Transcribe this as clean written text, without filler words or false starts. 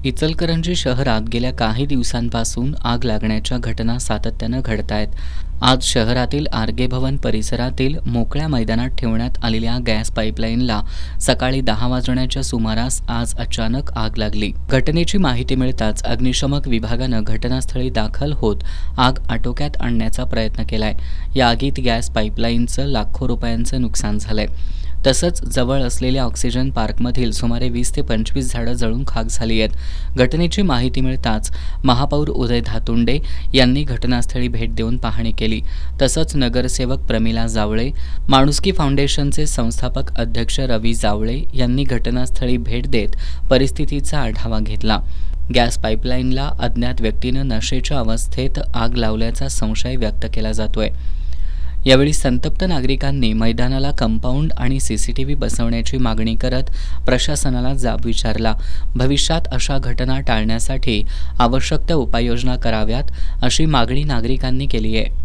इचलकरंजी शहरात गेल्या काही दिवसांपासून आग लागण्याच्या घटना सातत्यानं घडतायत. आज शहरातील आर्गे भवन परिसरातील मोकळ्या मैदानात ठेवण्यात आलेल्या गॅस पाईपलाईनला सकाळी 10 वाजण्याच्या सुमारास आज अचानक आग लागली. घटनेची माहिती मिळताच अग्निशमक विभागानं घटनास्थळी दाखल होत आग आटोक्यात आणण्याचा प्रयत्न केलाय. या आगीत गॅस पाईपलाईनचं लाखो रुपयांचं नुकसान झालंय. तसंच जवळ असलेल्या ऑक्सिजन पार्कमधील सुमारे 20 ते 25 झाडं जळून खाक झाली आहेत. घटनेची माहिती मिळताच महापौर उदय धातुंडे यांनी घटनास्थळी भेट देऊन पाहणी केली. तसंच नगरसेवक प्रमिला जावळे, माणुसकी फाउंडेशनचे संस्थापक अध्यक्ष रवी जावळे यांनी घटनास्थळी भेट देत परिस्थितीचा आढावा घेतला. गॅस पाईपलाईनला अज्ञात व्यक्तीनं नशेच्या अवस्थेत आग लावल्याचा संशय व्यक्त केला जातोय. यावेळी संतप्त नागरिकांनी मैदानाला कंपाऊंड आणि सीसीटीव्ही बसवण्याची मागणी करत प्रशासनाला जाब विचारला. भविष्यात अशा घटना टाळण्यासाठी आवश्यक त्या उपाययोजना कराव्यात अशी मागणी नागरिकांनी केली आहे.